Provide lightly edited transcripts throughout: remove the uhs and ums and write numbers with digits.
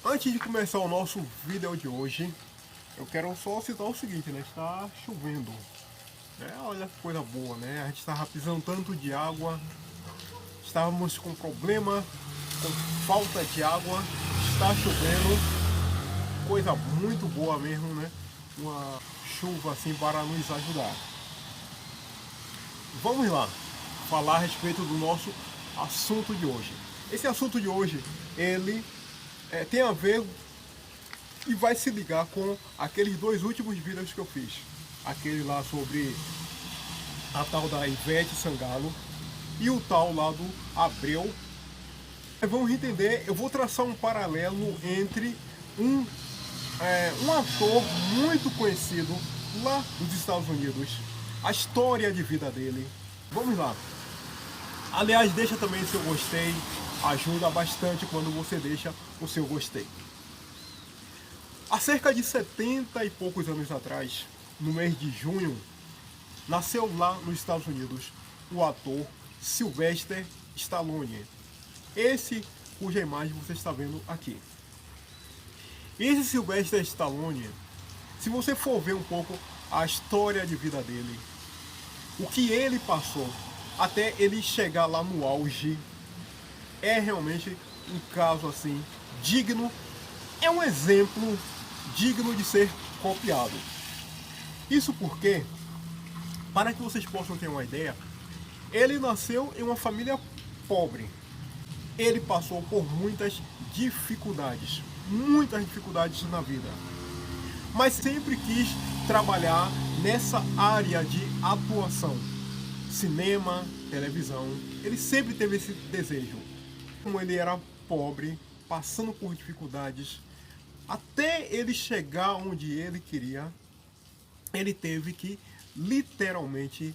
Antes de começar o nosso vídeo de hoje, eu quero só citar o seguinte, né? Está chovendo. Olha que coisa boa, né? A gente estava precisando tanto de água, estávamos com problema, com falta de água, está chovendo, coisa muito boa mesmo, né? Uma chuva assim para nos ajudar. Vamos lá, falar a respeito do nosso assunto de hoje. Esse assunto de hoje, ele tem a ver e vai se ligar com aqueles dois últimos vídeos que eu fiz. Aquele lá sobre a tal da Ivete Sangalo e o tal lá do Abreu. Vamos entender, eu vou traçar um paralelo entre um ator muito conhecido lá nos Estados Unidos, a história de vida dele. Vamos lá. Aliás, deixa também seu gostei, ajuda bastante quando você deixa o seu gostei. Há cerca de 70 e poucos anos atrás, no mês de junho, nasceu lá nos Estados Unidos o ator Sylvester Stallone. Esse cuja imagem você está vendo aqui. Esse Sylvester Stallone, se você for ver um pouco a história de vida dele, o que ele passou até ele chegar lá no auge, é realmente um caso assim digno, é um exemplo digno de ser copiado. Isso porque, para que vocês possam ter uma ideia, ele nasceu em uma família pobre. Ele passou por muitas dificuldades na vida, mas sempre quis trabalhar nessa área de atuação, cinema, televisão. Ele sempre teve esse desejo. Como ele era pobre, passando por dificuldades, até ele chegar onde ele queria, ele teve que literalmente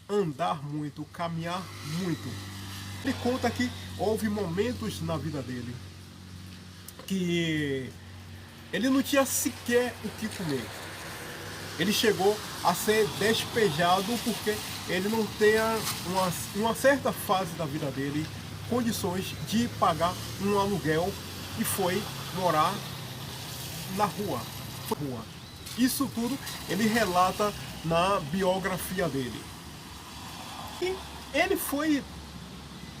andar muito, caminhar muito. Ele conta que houve momentos na vida dele que ele não tinha sequer o que comer. Ele chegou a ser despejado porque ele não tinha uma certa fase da vida dele condições de pagar um aluguel e foi morar na rua. Isso tudo ele relata na biografia dele. E ele foi,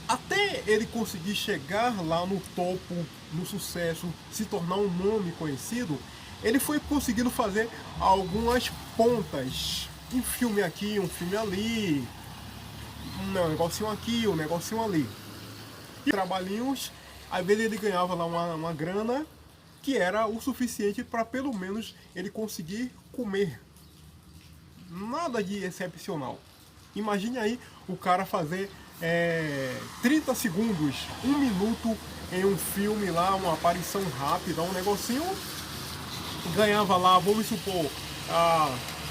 até ele conseguir chegar lá no topo, no sucesso, se tornar um nome conhecido, ele foi conseguindo fazer algumas pontas. Um filme aqui, um filme ali, um negocinho aqui, um negocinho ali. E trabalhinhos, às vezes ele ganhava lá uma grana que era o suficiente para pelo menos ele conseguir comer. Nada de excepcional. Imagine aí o cara fazer 30 segundos, 1 minuto em um filme lá, uma aparição rápida, um negocinho, ganhava lá, vamos supor,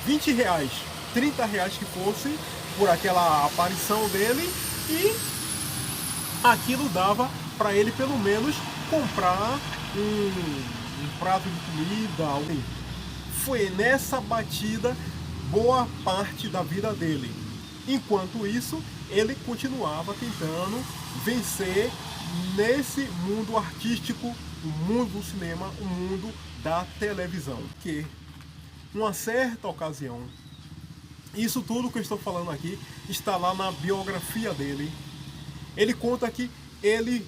20 reais, 30 reais que fosse por aquela aparição dele, e aquilo dava para ele pelo menos comprar um prato de comida. Foi nessa batida boa parte da vida dele. Enquanto isso, ele continuava tentando vencer nesse mundo artístico, o mundo do cinema, o mundo da televisão. Que, numa certa ocasião, isso tudo que eu estou falando aqui está lá na biografia dele. Ele conta que ele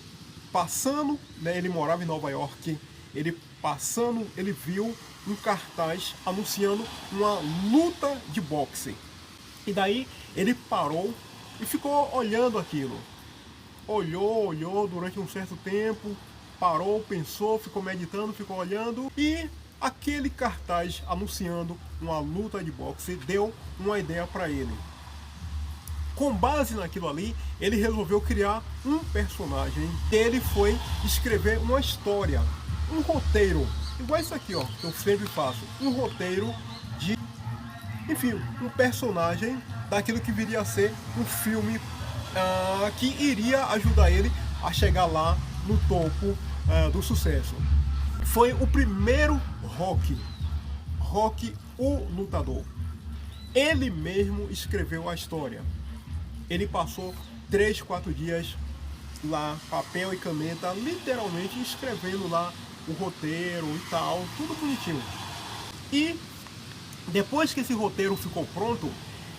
passando, né, ele morava em Nova York, ele viu um cartaz anunciando uma luta de boxe. E daí ele parou e ficou olhando aquilo. Olhou durante um certo tempo, parou, pensou, ficou meditando, ficou olhando, e aquele cartaz anunciando uma luta de boxe deu uma ideia para ele. Com base naquilo ali, ele resolveu criar um personagem. Ele foi escrever uma história, um roteiro, igual isso aqui, ó, que eu sempre faço, um roteiro de, enfim, um personagem daquilo que viria a ser um filme que iria ajudar ele a chegar lá no topo do sucesso. Foi o primeiro Rocky, o lutador. Ele mesmo escreveu a história. Ele passou 3, 4 dias lá, papel e caneta, literalmente escrevendo lá o roteiro e tal, tudo bonitinho. E depois que esse roteiro ficou pronto,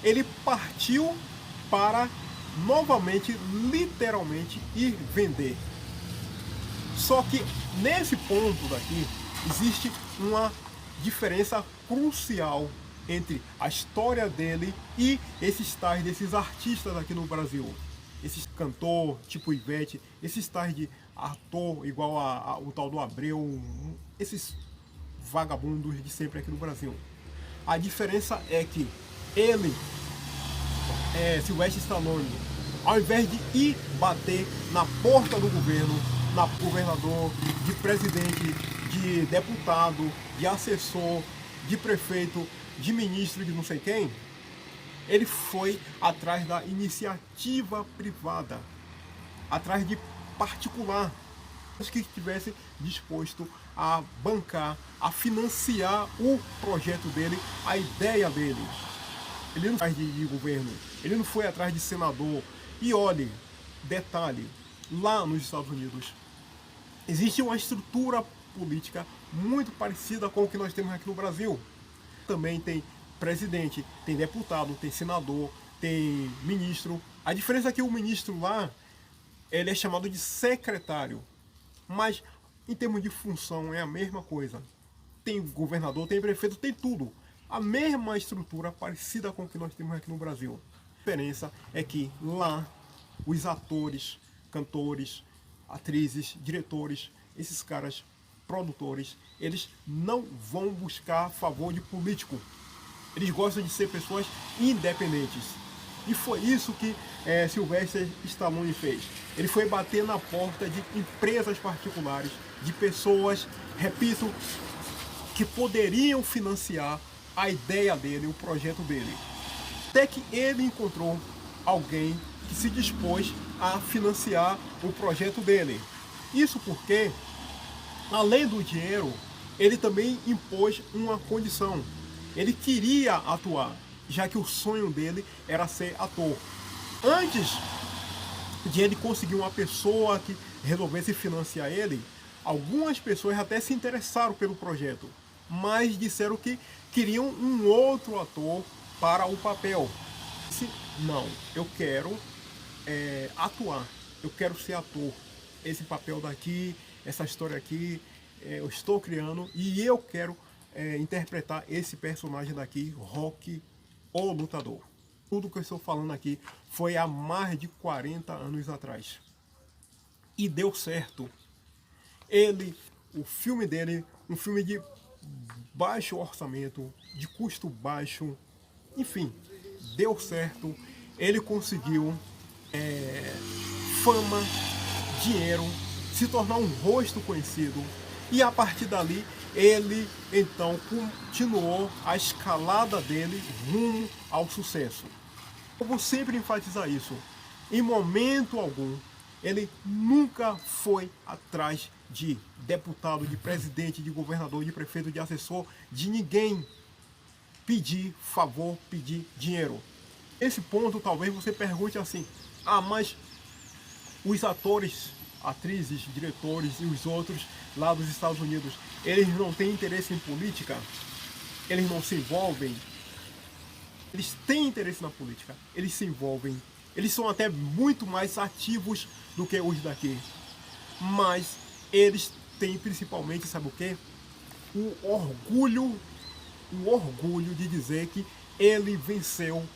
ele partiu para novamente, literalmente, ir vender. Só que nesse ponto daqui existe uma diferença crucial entre a história dele e esses tais desses artistas aqui no Brasil. Esses cantor tipo Ivete, esses tais de ator igual o tal do Abreu, esses vagabundos de sempre aqui no Brasil. A diferença é que ele, Sylvester Stallone, ao invés de ir bater na porta do governo, na governador, de presidente, de deputado, de assessor, de prefeito, de ministro, de não sei quem, ele foi atrás da iniciativa privada, atrás de particular, que estivesse disposto a bancar, a financiar o projeto dele, a ideia dele. Ele não foi atrás de governo, ele não foi atrás de senador. E olhe, detalhe, lá nos Estados Unidos existe uma estrutura política muito parecida com o que nós temos aqui no Brasil. Também tem presidente, tem deputado, tem senador, tem ministro. A diferença é que o ministro lá, ele é chamado de secretário, mas em termos de função é a mesma coisa. Tem governador, tem prefeito, tem tudo. A mesma estrutura parecida com o que nós temos aqui no Brasil. A diferença é que lá os atores, cantores, atrizes, diretores, esses caras, produtores, eles não vão buscar favor de político. Eles gostam de ser pessoas independentes. E foi isso que Sylvester Stallone fez. Ele foi bater na porta de empresas particulares, de pessoas, repito, que poderiam financiar a ideia dele, o projeto dele. Até que ele encontrou alguém que se dispôs a financiar o projeto dele. Isso porque, além do dinheiro, ele também impôs uma condição. Ele queria atuar, já que o sonho dele era ser ator. Antes de ele conseguir uma pessoa que resolvesse financiar ele, algumas pessoas até se interessaram pelo projeto, mas disseram que queriam um outro ator para o papel. Disse, não, eu quero atuar, eu quero ser ator. Esse papel daqui, essa história aqui, eu estou criando e eu quero interpretar esse personagem daqui, Rocky, o Lutador. Tudo que eu estou falando aqui foi há mais de 40 anos atrás. E deu certo. O filme dele, um filme de baixo orçamento, de custo baixo, enfim, deu certo. Ele conseguiu fama, dinheiro, se tornar um rosto conhecido. E a partir dali, ele então continuou a escalada dele rumo ao sucesso. Eu vou sempre enfatizar isso. Em momento algum, ele nunca foi atrás de deputado, de presidente, de governador, de prefeito, de assessor, de ninguém pedir favor, pedir dinheiro. Esse ponto talvez você pergunte assim, mas os atores, atrizes, diretores e os outros lá dos Estados Unidos, eles não têm interesse em política? Eles não se envolvem? Eles têm interesse na política, eles se envolvem, eles são até muito mais ativos do que os daqui. Mas eles têm principalmente, sabe o quê? O orgulho de dizer que ele venceu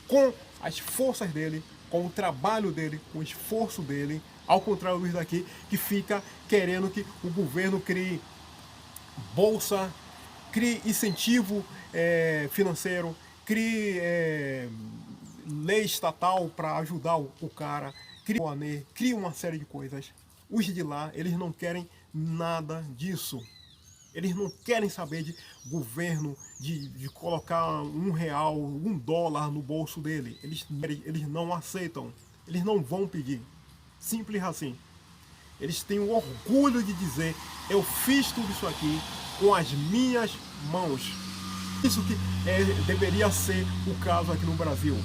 com as forças dele, com o trabalho dele, com o esforço dele, ao contrário dos daqui, que fica querendo que o governo crie bolsa, crie incentivo financeiro, crie lei estatal para ajudar o cara, crie uma série de coisas. Os de lá, eles não querem nada disso. Eles não querem saber de governo, de colocar R$1, $1 no bolso dele. Eles não aceitam. Eles não vão pedir. Simples assim. Eles têm o orgulho de dizer, eu fiz tudo isso aqui com as minhas mãos. Isso que deveria ser o caso aqui no Brasil,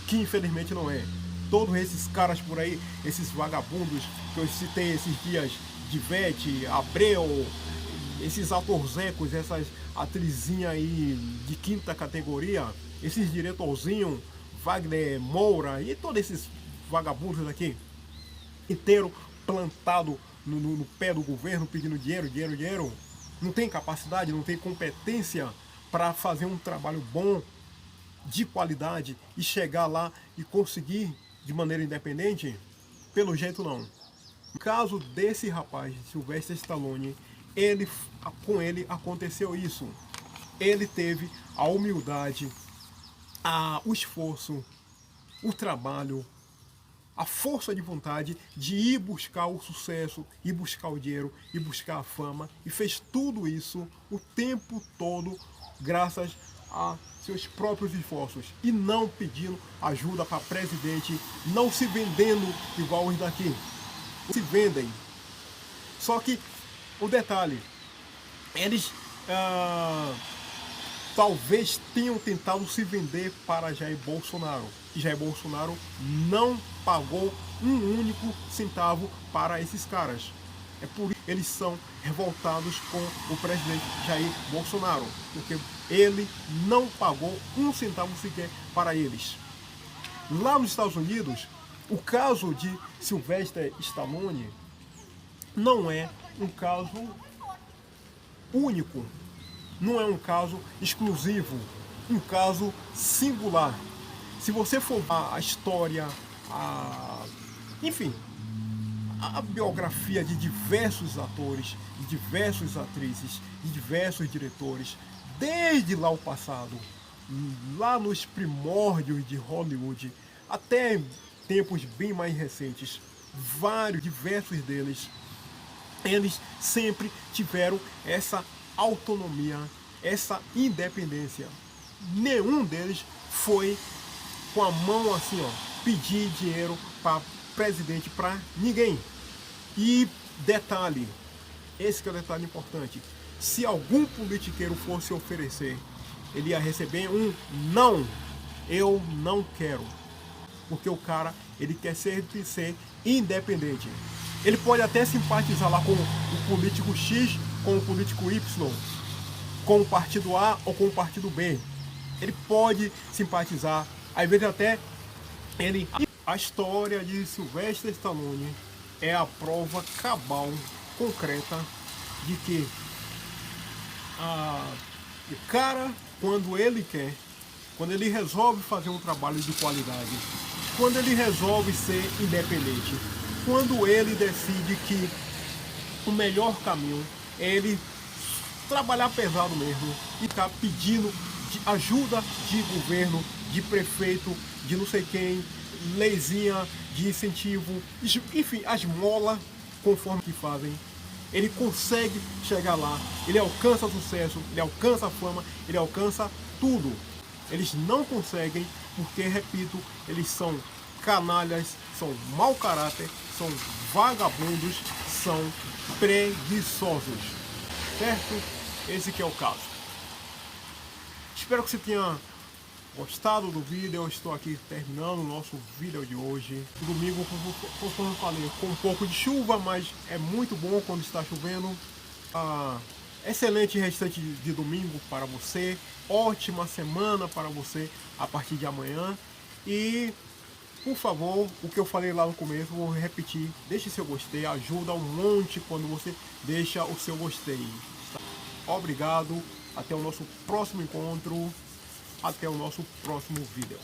que infelizmente não é. Todos esses caras por aí, esses vagabundos que eu citei esses dias, Ivete, Abreu, esses atorzecos, essas atrizinhas aí de quinta categoria, esses diretorzinhos, Wagner Moura e todos esses vagabundos aqui, inteiro plantado no pé do governo, pedindo dinheiro, dinheiro, dinheiro, não tem capacidade, não tem competência para fazer um trabalho bom, de qualidade, e chegar lá e conseguir de maneira independente? Pelo jeito não. No caso desse rapaz, Sylvester Stallone, com ele aconteceu isso. Ele teve a humildade, o esforço, o trabalho, a força de vontade de ir buscar o sucesso, ir buscar o dinheiro, ir buscar a fama, e fez tudo isso o tempo todo graças a seus próprios esforços e não pedindo ajuda para presidente, não se vendendo igual os daqui. Se vendem. Só que o detalhe, eles talvez tenham tentado se vender para Jair Bolsonaro. E Jair Bolsonaro não pagou um único centavo para esses caras. É por isso que eles são revoltados com o presidente Jair Bolsonaro, porque ele não pagou um centavo sequer para eles. Lá nos Estados Unidos, o caso de Sylvester Stallone não é um caso único, não é um caso exclusivo, um caso singular. Se você for a história, enfim, a biografia de diversos atores, de diversas atrizes, de diversos diretores, desde lá o passado, lá nos primórdios de Hollywood, até tempos bem mais recentes, diversos deles, eles sempre tiveram essa autonomia, essa independência. Nenhum deles foi com a mão assim, ó, pedir dinheiro para presidente, para ninguém. E detalhe, esse que é o detalhe importante, se algum politiqueiro fosse oferecer, ele ia receber um não, eu não quero, porque o cara, ele quer ser independente. Ele pode até simpatizar lá com o político X, com o político Y, com o partido A ou com o partido B. Ele pode simpatizar, às vezes até ele... A história de Sylvester Stallone é a prova cabal, concreta, de que o cara, quando ele quer, quando ele resolve fazer um trabalho de qualidade, quando ele resolve ser independente, quando ele decide que o melhor caminho é ele trabalhar pesado mesmo e tá pedindo ajuda de governo, de prefeito, de não sei quem, leizinha de incentivo, enfim, as molas conforme que fazem, ele consegue chegar lá, ele alcança sucesso, ele alcança fama, ele alcança tudo. Eles não conseguem porque, repito, eles são canalhas, são mau caráter, são vagabundos, são preguiçosos, certo? Esse que é o caso. Espero que você tenha gostado do vídeo. Eu estou aqui terminando o nosso vídeo de hoje. Domingo, como eu falei, com um pouco de chuva, mas é muito bom quando está chovendo. Excelente restante de domingo para você. Ótima semana para você a partir de amanhã. E, por favor, o que eu falei lá no começo, vou repetir. Deixe seu gostei, ajuda um monte quando você deixa o seu gostei. Obrigado, até o nosso próximo encontro, até o nosso próximo vídeo.